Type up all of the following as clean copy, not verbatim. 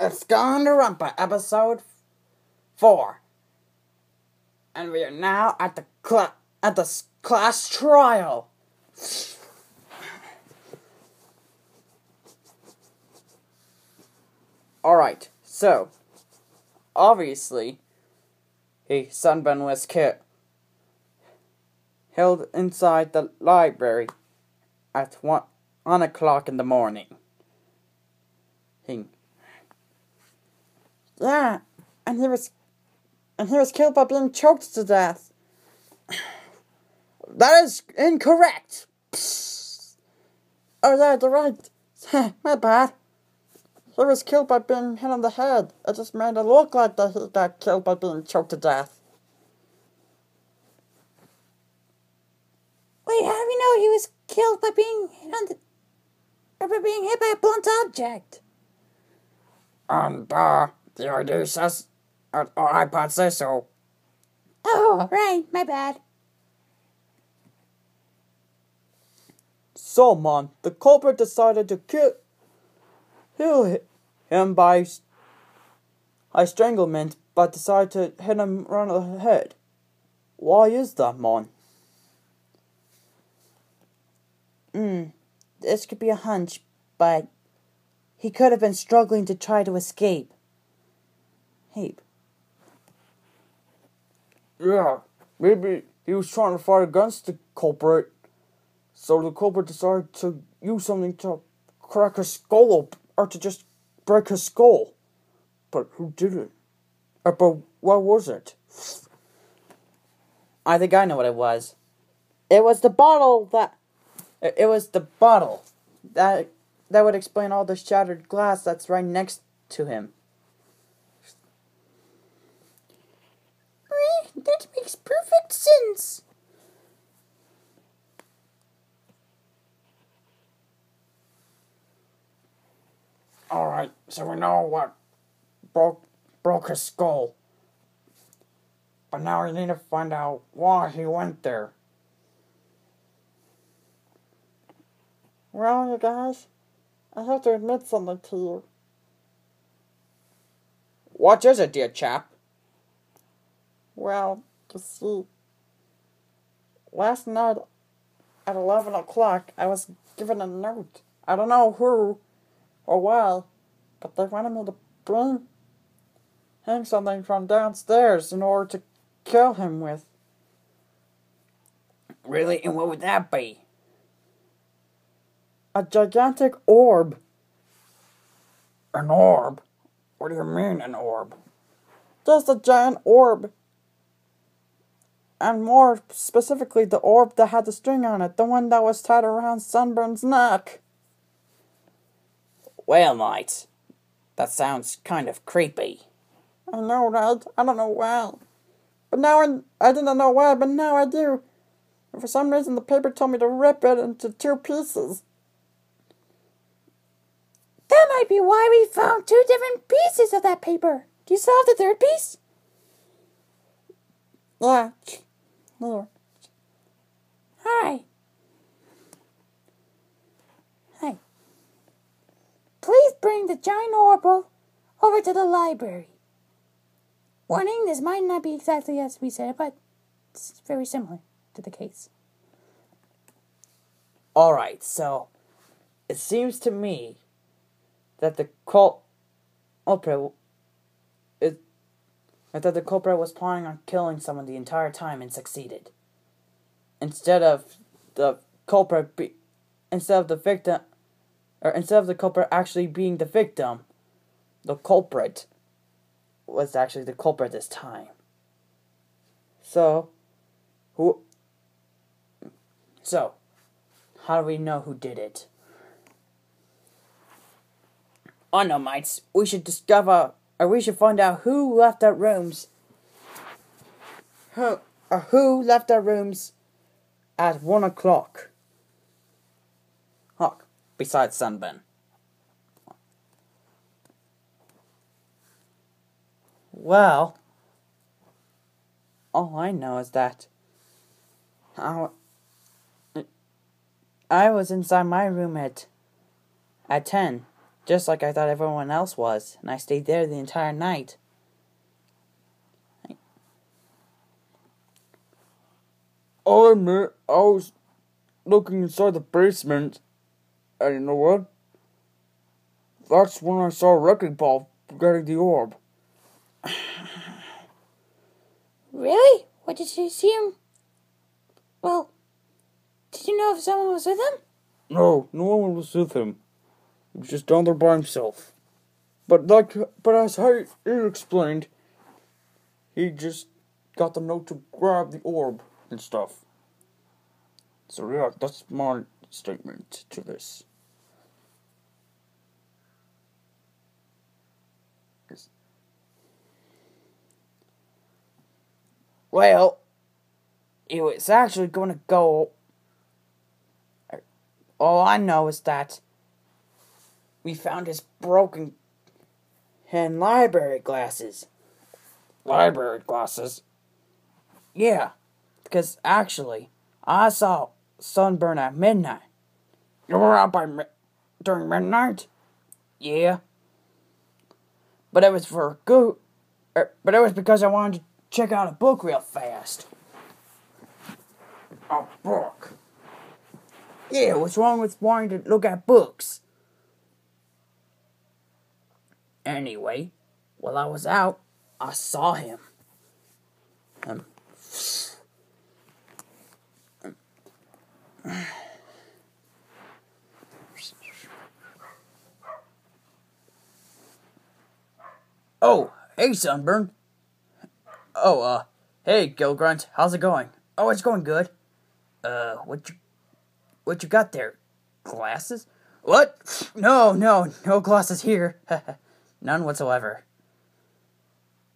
It's Skylander ronpa, episode 4. And we are now at the class trial. Alright, so obviously a sunburn was held inside the library at 1 o'clock in the morning. Yeah, and he was killed by being choked to death. That is incorrect. Oh yeah, you're right. My bad. He was killed by being hit on the head. It just made it look like that he got killed by being choked to death. Wait, how do we know he was killed by being hit by a blunt object? The idea says, or iPod says so. Oh, right, my bad. So, man, the culprit decided to kill him by stranglement, but decided to hit him around the head. Why is that, man? This could be a hunch, but he could have been struggling to try to escape. Yeah, maybe he was trying to fight against the culprit, so the culprit decided to use something to crack his skull up, or to just break his skull. But who did it? But what was it? I think I know what it was. It was the bottle that would explain all the shattered glass that's right next to him. That makes perfect sense. Alright, so we know what broke his skull. But now we need to find out why he went there. Well, you guys, I have to admit something to you. What is it, dear chap? Well, you see, last night at 11 o'clock, I was given a note. I don't know who or why, but they wanted me to hang something from downstairs in order to kill him with. Really? And what would that be? A gigantic orb. An orb? What do you mean, an orb? Just a giant orb. And more specifically, the orb that had the string on it. The one that was tied around Sunburn's neck. Well, mate, that sounds kind of creepy. I know, right? I don't know why. But now I didn't know why, but now I do. And for some reason, the paper told me to rip it into 2 pieces. That might be why we found 2 different pieces of that paper. Do you still have the 3rd piece? Yeah. Here. Hi. Hi. Please bring the giant orb over to the library. Warning, this might not be exactly as we said, but it's very similar to the case. Alright, so it seems to me that the culprit was planning on killing someone the entire time and succeeded. Instead of the culprit actually being the victim, the culprit was actually the culprit this time. So how do we know who did it? Oh no, mates, we should find out who left our rooms. Who left our rooms at 1 o'clock. Besides Sunburn. Well, all I know is that I was inside my room at 10. just like I thought everyone else was, and I stayed there the entire night. I'll admit, I was looking inside the basement, and you know what? That's when I saw a wrecking ball getting the orb. Really? What, did you see him? Well, did you know if someone was with him? No one was with him. He was just down there by himself. But as he explained, he just got the note to grab the orb and stuff. So yeah, that's my statement to this. Well, it was actually going to go... All I know is that we found his broken hand library glasses. Library glasses? Yeah, because actually, I saw sunburn at midnight. You were out during midnight? Yeah. But it was but it was because I wanted to check out a book real fast. A book? Yeah, what's wrong with wanting to look at books? Anyway, while I was out, I saw him. Oh, hey, Sunburn. Oh, hey, Gilgrunt. How's it going? Oh, it's going good. What you got there? Glasses? What? No glasses here. None whatsoever.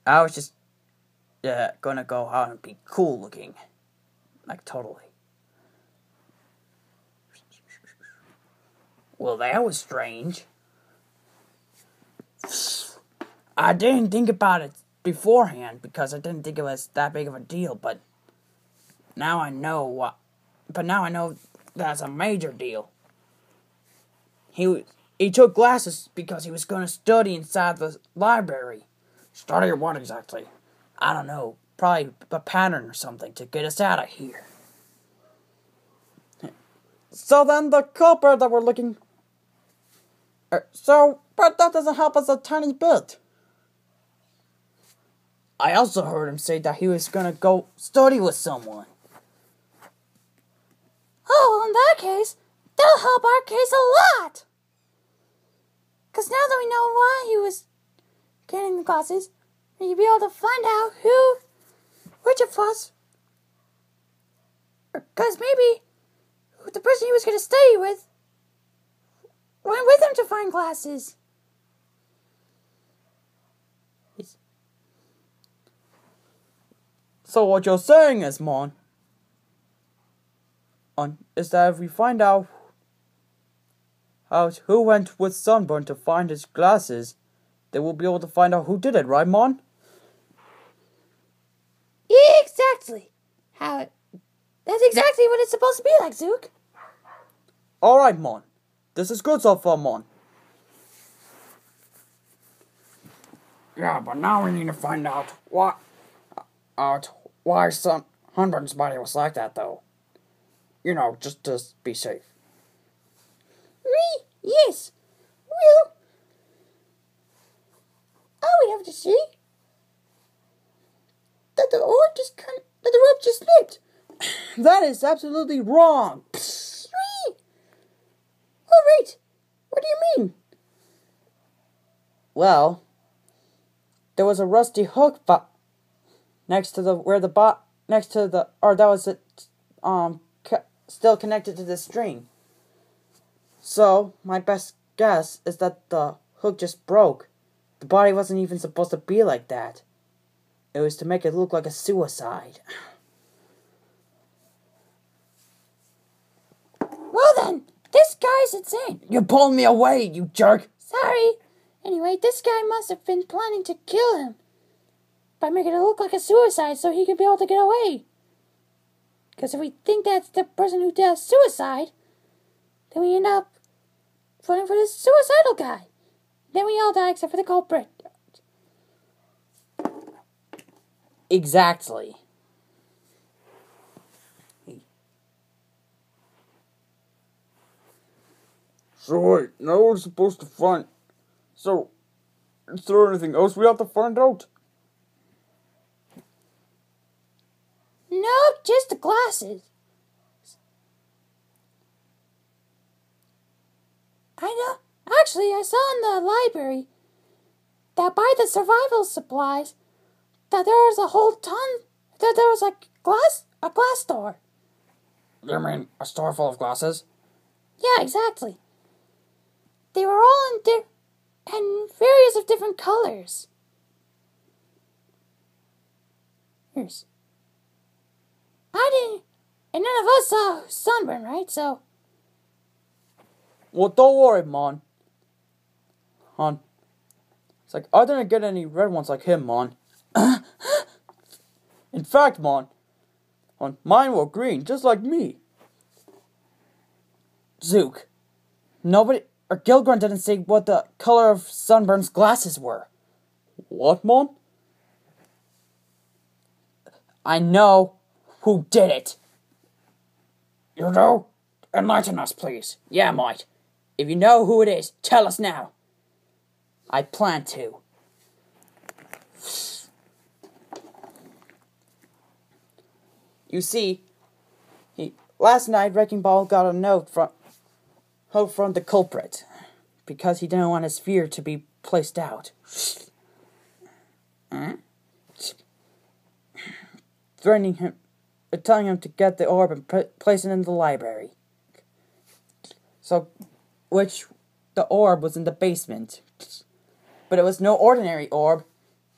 I was just, gonna go out and be cool looking. Like, totally. Well, that was strange. I didn't think about it beforehand because I didn't think it was that big of a deal, but now I know that's a major deal. He took glasses because he was going to study inside the library. Study what exactly? I don't know, probably a pattern or something to get us out of here. So then the culprit that we're looking... but that doesn't help us a tiny bit. I also heard him say that he was going to go study with someone. Oh, well, in that case, that'll help our case a lot. Because now that we know why he was getting the glasses, we'll be able to find out which of us, because maybe the person he was going to study with went with him to find glasses. So what you're saying is, Mon, is that if we find out who went with Sunburn to find his glasses, then we'll be able to find out who did it, right, Mon? Exactly. That's exactly what it's supposed to be like, Zook. Alright, Mon. This is good so far, Mon. Yeah, but now we need to find out why Sunburn's body was like that, though. You know, just to be safe. Yes. Well, all we have to see that the rope just slipped. That is absolutely wrong. All right. What do you mean? Well, there was a rusty hook still connected to the string. So, my best guess is that the hook just broke. The body wasn't even supposed to be like that. It was to make it look like a suicide. Well then, this guy's insane. You pulled me away, you jerk! Sorry. Anyway, this guy must have been planning to kill him by making it look like a suicide so he could be able to get away. Because if we think that's the person who does suicide, then we end up voting for this suicidal guy. Then we all die except for the culprit. Exactly. So wait, now we're supposed to find... So, is there anything else we have to find out? No, just the glasses. I know. Actually, I saw in the library that by the survival supplies, that there was a whole ton, that there was a glass store. You mean a store full of glasses? Yeah, exactly. They were all in various of different colors. Here's. I didn't, and none of us saw sunburn, right? So. Well, don't worry, Mon. Hon. It's like, I didn't get any red ones like him, Mon. In fact, Mon, mine were green, just like me. Zook, nobody, or Gilgren didn't say what the color of Sunburn's glasses were. What, Mon? I know who did it. You know? Enlighten us, please. Yeah, mate. If you know who it is, tell us now. I plan to. You see, last night Wrecking Ball got a note from the culprit because he didn't want his sphere to be placed out. Threatening him, telling him to get the orb and place it in the library. So, which the orb was in the basement, but it was no ordinary orb.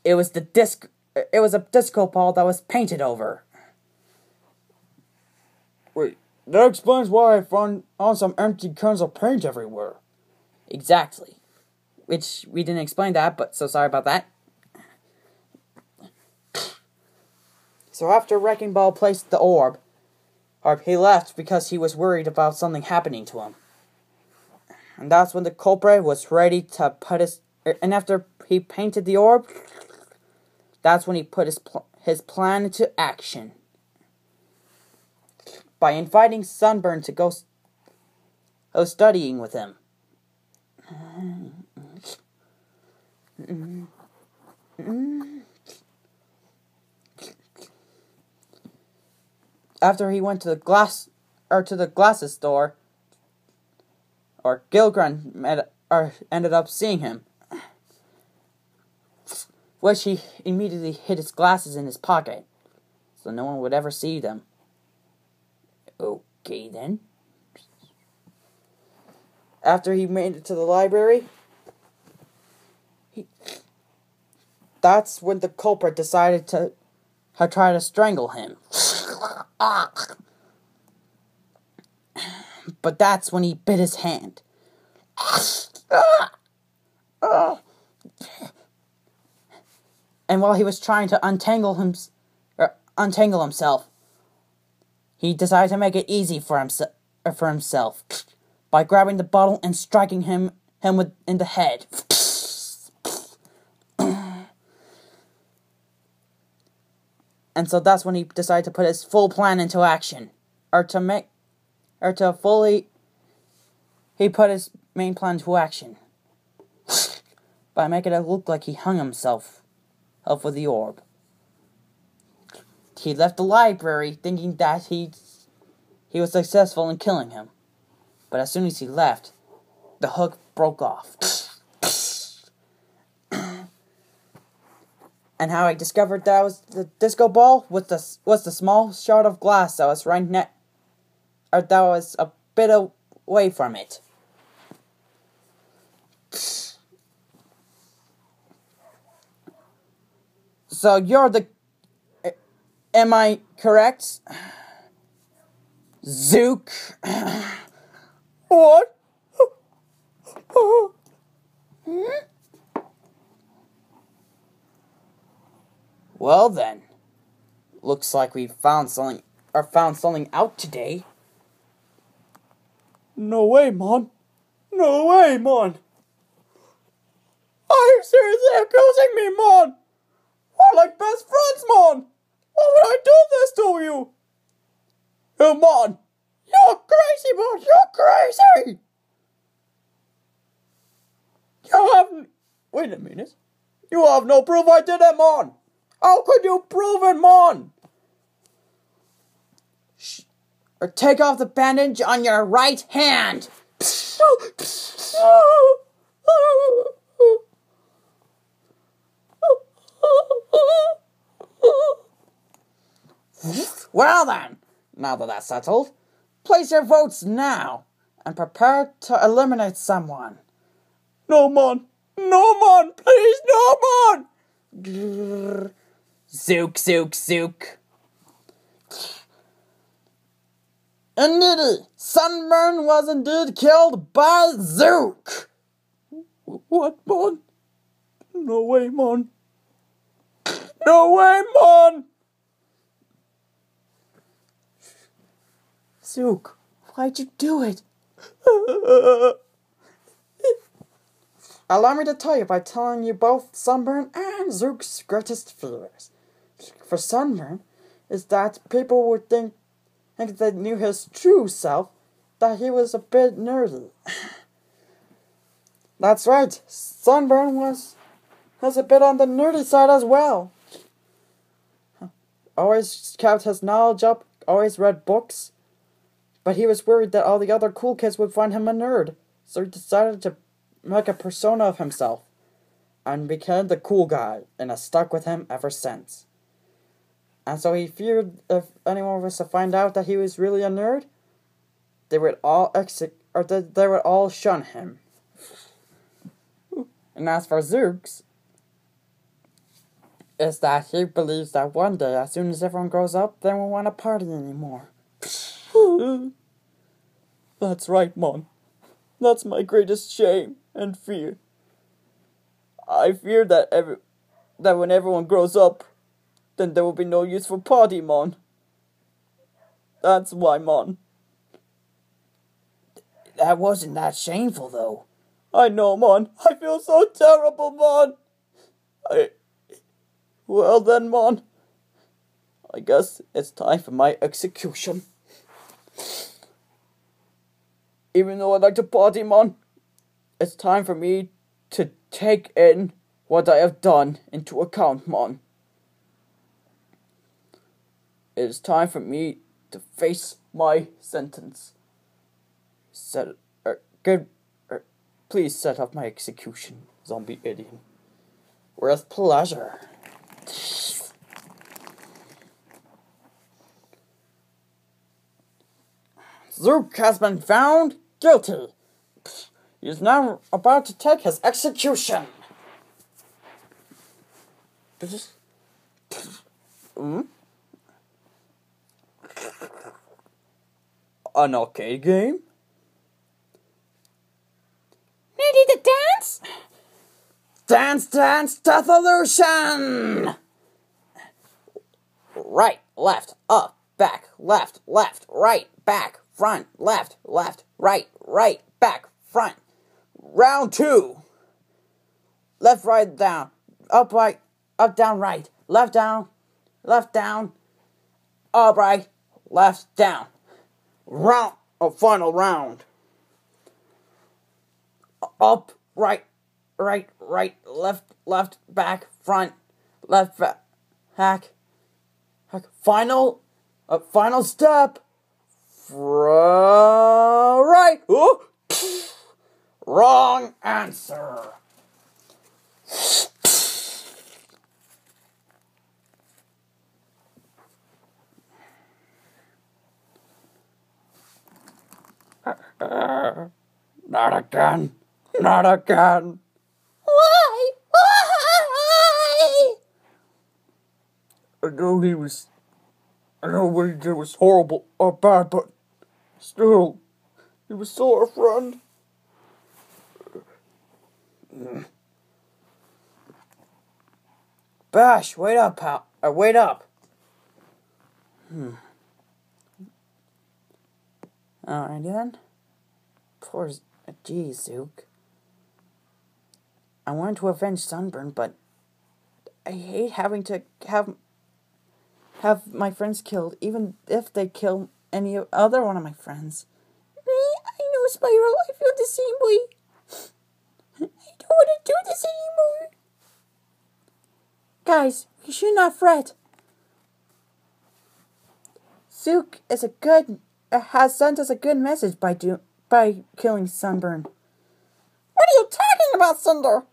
It was the disc. It was a disco ball that was painted over. Wait, that explains why I found some empty cans of paint everywhere. Exactly. Which we didn't explain that, but so sorry about that. So after Wrecking Ball placed the orb, he left because he was worried about something happening to him. And that's when the culprit was ready to put his... And after he painted the orb, that's when he put his plan into action. By inviting Sunburn to go studying with him. After he went to the glasses store, or Gilgren ended up seeing him, which he immediately hid his glasses in his pocket, so no one would ever see them. Okay then. After he made it to the library, that's when the culprit decided to try to strangle him. But that's when he bit his hand. And while he was trying to untangle himself, he decided to make it easy for himself by grabbing the bottle and striking him in the head. And so that's when he decided to put his full plan into action. He put his main plan into action. By making it look like he hung himself up with the orb. He left the library thinking that he was successful in killing him. But as soon as he left, the hook broke off. And how I discovered that was the disco ball was the small shard of glass that was that was a bit away from it. So you're the... Am I correct? Zook? What? Well then, looks like we found something out today. No way, Mon. No way, Mon. accusing me, man? We're like best friends, man. Why would I do this to you? You, man. You're crazy, man. You're crazy. You haven't... Wait a minute. You have no proof I did it, man. How could you prove it, man? Or take off the bandage on your right hand. Well then, now that that's settled, place your votes now and prepare to eliminate someone. No, man. No, man. Please, no, man. Zook, zook, zook. Indeed, Sunburn was indeed killed by Zook. What, man? No way, man. No way, man. Zook, why'd you do it? Allow me to tell you by telling you both Sunburn and Zook's greatest fears. For Sunburn, is that people would think they knew his true self, that he was a bit nerdy. That's right, Sunburn was a bit on the nerdy side as well. Always kept his knowledge up, always read books, but he was worried that all the other cool kids would find him a nerd, so he decided to make a persona of himself, and became the cool guy, and has stuck with him ever since. And so he feared if anyone was to find out that he was really a nerd, they would all they would all shun him. And as for Zooks, is that he believes that one day, as soon as everyone grows up, they won't want to party anymore. That's right, man. That's my greatest shame and fear. I fear that when everyone grows up, then there will be no use for party, man. That's why, man. That wasn't that shameful, though. I know, man. I feel so terrible, man. Well then, man. I guess it's time for my execution. Even though I like to party, man, it's time for me to take in what I have done into account, man. It is time for me to face my sentence. Please set up my execution, zombie idiot. With pleasure. Zook has been found guilty. He is now about to take his execution. An arcade game? Ready to dance? Dance, dance, Deatholution! Right, left, up, back, left, right, back, front, left, right, back, front. Round 2. Left, right, down. Up, right, up, down, right. Left, down, up, right, left, down. Final round. Up, right, left, back, front, left, back, final step. Right. Ooh. Wrong answer. Not again. Not again. Why? Why? I know what he did was horrible or bad, but still, he was still our friend. Bash, wait up, pal. Wait up. Alrighty then. Poor Zook. I wanted to avenge Sunburn, but I hate having to have my friends killed, even if they kill any other one of my friends. I know, Spiral. I feel the same way. I don't want to do this anymore. Guys, you should not fret. Zook has sent us a good message by killing Sunburn. What are you talking about, Cinder?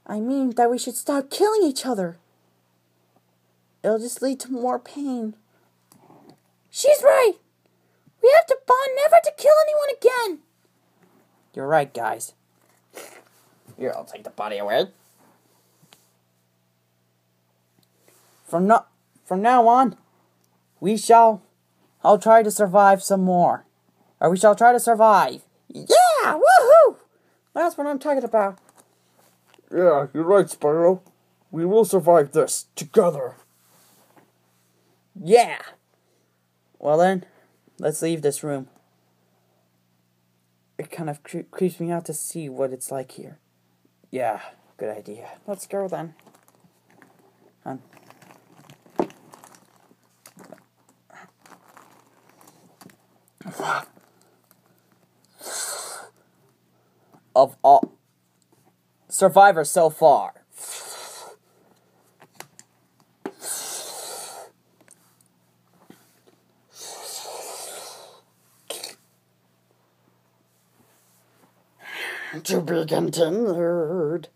I mean that we should stop killing each other. It'll just lead to more pain. She's right. We have to bond never to kill anyone again. You're right, guys. Here, I'll take the body away. From now on, I'll try to survive some more. Or we shall try to survive. Yeah, woohoo! That's what I'm talking about. Yeah, you're right, Spyro. We will survive this together. Yeah. Well then, let's leave this room. It kind of creeps me out to see what it's like here. Yeah, good idea. Let's go then. Of all survivors so far. To be continued.